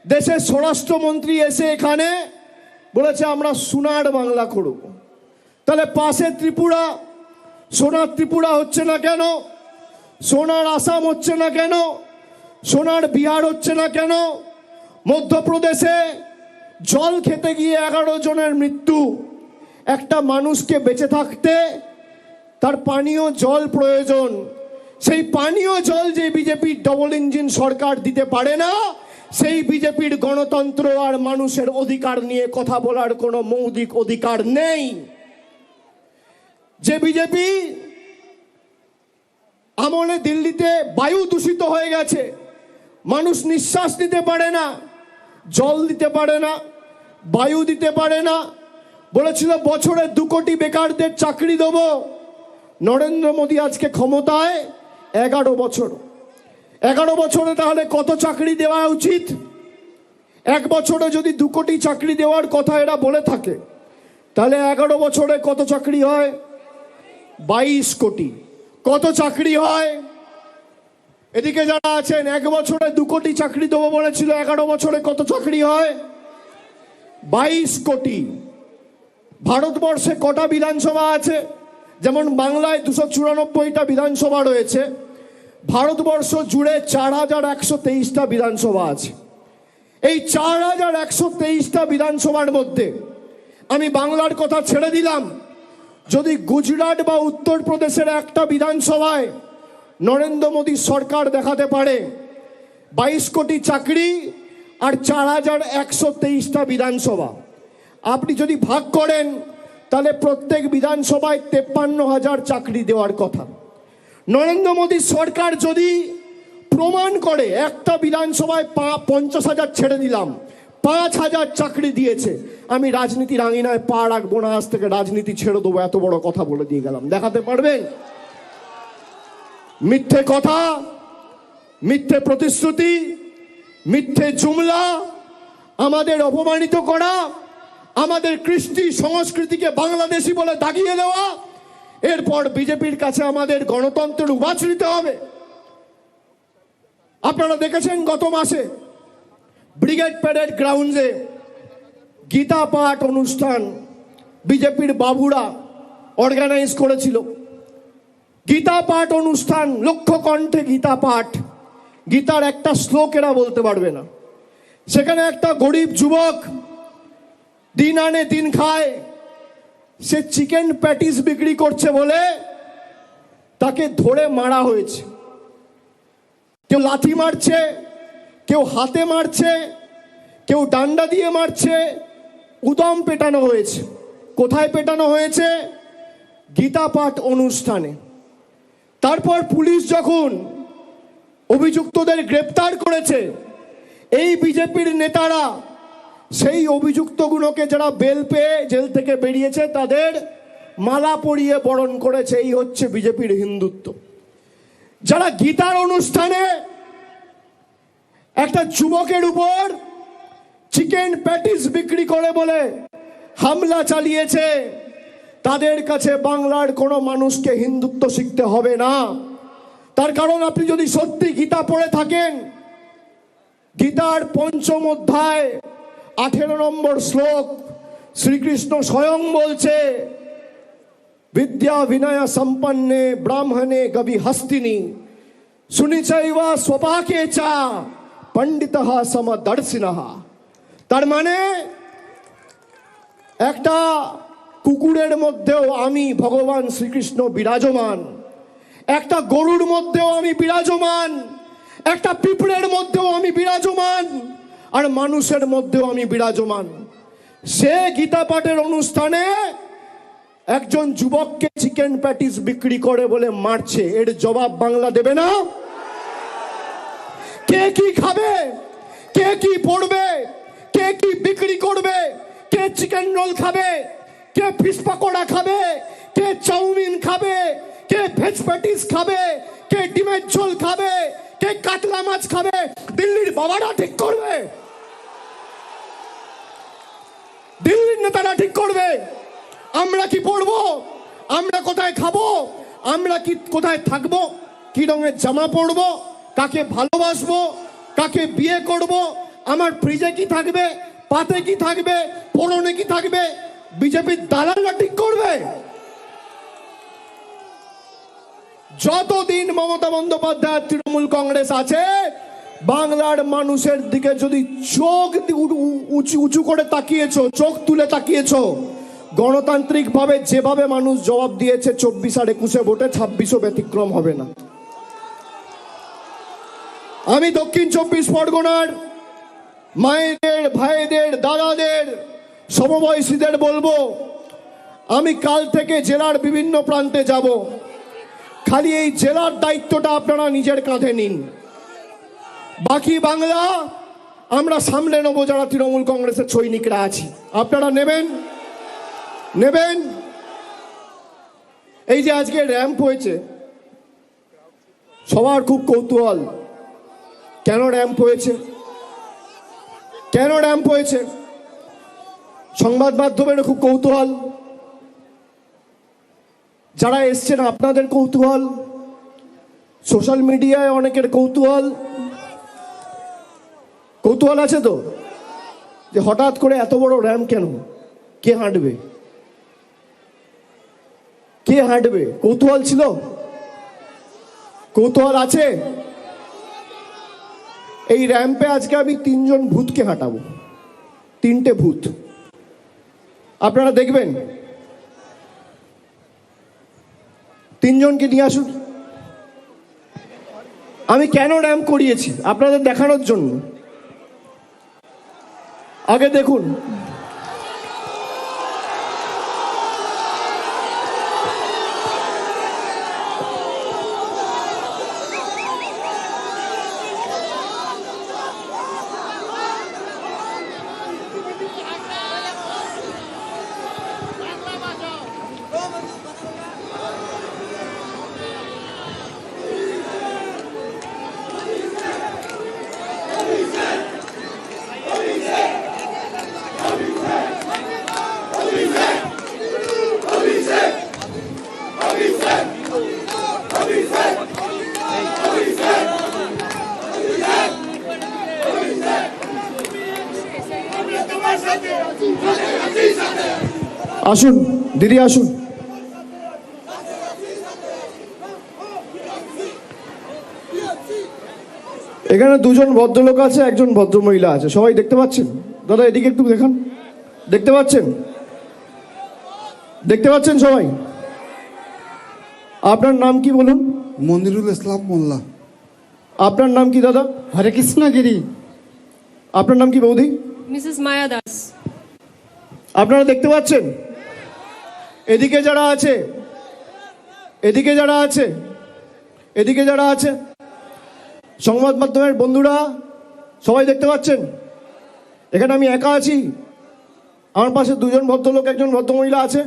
দেশের স্বরাষ্ট্রমন্ত্রী এসে এখানে বলেছে আমরা সোনার বাংলা করব। তাহলে পাশে ত্রিপুরা, সোনার ত্রিপুরা হচ্ছে না কেন? সোনার আসাম হচ্ছে না কেন? সোনার বিহার হচ্ছে না কেন? মধ্যপ্রদেশে জল খেতে গিয়ে 11 জনের মৃত্যু। একটা মানুষকে বেঁচে থাকতে তার পানীয় জল প্রয়োজন। সেই পানীয় জল যে বিজেপির ডবল ইঞ্জিন সরকার দিতে পারে না, সেই বিজেপির গণতন্ত্র আর মানুষের অধিকার নিয়ে কথা বলার কোনো মৌলিক অধিকার নেই। যে বিজেপি আমলে দিল্লিতে বায়ু দূষিত হয়ে গেছে, মানুষ নিঃশ্বাস নিতে পারে না, জল দিতে পারে না, বায়ু দিতে পারে না। বলেছিল বছরে 2 কোটি বেকারদের চাকরি দেব। নরেন্দ্র মোদী আজকে ক্ষমতায় 11 বছর। 11 বছরে তাহলে কত চাকরি দেওয়া উচিত? 1 বছরে যদি 2 কোটি চাকরি দেওয়ার কথা এরা বলে থাকে, তাহলে 11 বছরে কত চাকরি হয়? 22 কোটি। কত চাকরি হয়? এদিকে যারা আছেন 1 বছরে 2 কোটি চাকরি দেবো বলেছিল, 11 বছরে কত চাকরি হয়? 22 কোটি। ভারতবর্ষে কটা বিধানসভা আছে? যেমন বাংলায় 294টা বিধানসভা রয়েছে, ভারতবর্ষ জুড়ে 4123টা বিধানসভা আছে। এই 4123টা বিধানসভার মধ্যে আমি বাংলার কথা ছেড়ে দিলাম, যদি গুজরাট বা উত্তরপ্রদেশের একটা বিধানসভায় নরেন্দ্র মোদী সরকার দেখাতে পারে 22 কোটি চাকরি আর 4123টা বিধানসভা, আপনি যদি ভাগ করেন তাহলে প্রত্যেক বিধানসভায় 53,000 চাকরি দেওয়ার কথা। নরেন্দ্র মোদী সরকার যদি প্রমাণ করে একটা বিধানসভায় 50,000 ছেড়ে দিলাম, 5,000 চাকরি দিয়েছে, আমি রাজনীতির আঙিনায় পা রাখবো না, আজ থেকে রাজনীতি ছেড়ে দেবো, এত বড় কথা বলে দিয়ে গেলাম। দেখাতে পারবেন? মিথ্যে কথা, মিথ্যে প্রতিশ্রুতি, মিথ্যে জুমলা, আমাদের অপমানিত করা, আমাদের কৃষ্টি সংস্কৃতিকে বাংলাদেশি বলে দাগিয়ে দেওয়া, এরপর বিজেপির কাছে আমাদের গণতন্ত্রের উবাচ নিতে হবে। আপনারা দেখেছেন গত মাসে ব্রিগেড প্যারেড গ্রাউন্ডে গীতা পাঠ অনুষ্ঠান বিজেপির বাবুরা অর্গানাইজ করেছিল। গীতা পাঠ অনুষ্ঠান, লক্ষ্য কণ্ঠে গীতা পাঠ, গীতার একটা শ্লোক এরা বলতে পারবে না। সেখানে একটা গরিব যুবক দিন আনে দিন খায়, সে চিকেন প্যাটিস বিক্রি করছে বলে তাকে ধরে মারা হয়েছে। কেউ লাথি মারছে, কেউ হাতে মারছে, কেউ ডান্ডা দিয়ে মারছে, উদম পেটানো হয়েছে। কোথায় পেটানো হয়েছে? গীতা পাঠ অনুষ্ঠানে। তারপর পুলিশ যখন অভিযুক্তদের গ্রেপ্তার করেছে, এই বিজেপির নেতারা সেই অভিযুক্তগুলোকে যারা বেল পেয়ে জেল থেকে বেরিয়েছে তাদের মালা পরিয়ে বরণ করেছে। এই হচ্ছে বিজেপির হিন্দুত্ব। যারা গীতার অনুষ্ঠানে একটা যুবকের উপর চিকেন প্যাটিস বিক্রি করে বলে হামলা চালিয়েছে, তাদের কাছে বাংলার কোনো মানুষকে হিন্দুত্ব শিখতে হবে না। তার কারণ আপনি যদি সত্যি গীতা পড়ে থাকেন, গীতার 5ম অধ্যায় 18 নম্বর শ্লোক শ্রীকৃষ্ণ স্বয়ং বলছে, বিদ্যা বিনয় সম্পন্নে ব্রাহ্মণে গবি হস্তিনী সুনিচৈবা স্বপাকে চা পণ্ডিতঃ সমদর্শিনঃ। তার মানে একটা কুকুরের মধ্যেও আমি ভগবান শ্রীকৃষ্ণ বিরাজমান, একটা গরুর মধ্যেও আমি বিরাজমান, একটা পিঁপড়ের মধ্যেও আমি বিরাজমান, আর মানুষের মধ্যেও আমি বিরাজমান। সে গীতা পাঠের অনুষ্ঠানে একজন যুবককে চিকেন প্যাটিস বিক্রি করে বলে মারছে, এর জবাব বাংলা দেবে না? কে কি খাবে, কে কি পড়বে, কে কি বিক্রি করবে, কে চিকেন রোল খাবে, কে ফিশ পকোড়া খাবে, কে চাউমিন খাবে, কে ভেজ প্যাটিস খাবে, কে ডিমের ঝোল খাবে, কে কাতলা মাছ খাবে, দিল্লির বাবারা ঠিক করবে, দিল্লির নেতারা ঠিক করবে। আমরা কি পড়বো, আমরা কোথায় খাবো, আমরা কি কোথায় থাকবো, কি রঙের জামা পরবো, কাকে ভালোবাসবো, কাকে বিয়ে করব, আমার ফ্রিজে কি থাকবে, পাতে কি থাকবে, পরনে কি থাকবে, বিজেপির দালালরা ঠিক করবে? যতদিন মমতা বন্দ্যোপাধ্যায় তৃণমূল কংগ্রেস আছে, বাংলার মানুষের দিকে যদি চোখ উঁচু করে তাকিয়েছো, চোখ তুলে তাকিয়েছো, গণতান্ত্রিক ভাবে যেভাবে মানুষ জবাব দিয়েছে 24 আর 21 ভোটে, 26ও ব্যতিক্রম হবে না। আমি দক্ষিণ 24 পরগনার মায়েদের, ভাইদের, দাদাদের, সমবয়সীদের বলবো, আমি কাল থেকে জেলার বিভিন্ন প্রান্তে যাব। খালি এই জেলার দায়িত্বটা আপনারা নিজের কাঁধে নিন, বাকি বাংলা আমরা সামলে নেবো যারা তৃণমূল কংগ্রেসের সৈনিকরা আছি। আপনারা নেবেন? নেবেন? এই যে আজকে র্যাম্প হয়েছে, সবার খুব কৌতূহল, কেন র্যাম্প হয়েছে, কেন র্যাম্প হয়েছে? সংবাদ মাধ্যমের খুব কৌতূহল, যারা এসছেন আপনাদের কৌতূহল, সোশ্যাল মিডিয়ায় অনেকের কৌতূহল। কৌতূহল আছে তো যে হঠাৎ করে এত বড় র্যাম্প কেন, কে হাঁটবে, কে হাঁটবে? কৌতূহল ছিল, কৌতূহল আছে। এই র্যাম্পে আজকে আমি 3 জন ভূতকে হাঁটাবো, 3টে ভূত আপনারা দেখবেন। 3 জনকে নিয়ে আসুন। আমি কেন র্যাম্প করিয়েছি আপনাদের দেখানোর জন্য। আগে দেখুন, আসুন দিদি আসুন। এখানে 2 জন ভদ্রলোক আছে, একজন ভদ্রমহিলা আছে, সবাই দেখতে পাচ্ছেন? দাদা এদিকে একটু দেখান, দেখতে পাচ্ছেন? দেখতে পাচ্ছেন সবাই? আপনার নাম কি বলুন? মনিরুল ইসলাম মোল্লা। আপনার নাম কি দাদা? হরে কৃষ্ণ গিরি। আপনার নাম কি বৌদি? মিসেস মায়া দাস। আপনারা দেখতে পাচ্ছেন? এদিকে যারা আছে, এদিকে যারা আছে, এদিকে যারা আছে, সংবাদ মাধ্যমের বন্ধুরা সবাই দেখতে পাচ্ছেন? এখানে আমি একা আছি, আমার পাশে 2 জন ভদ্রলোক, একজন ভদ্রমহিলা আছে।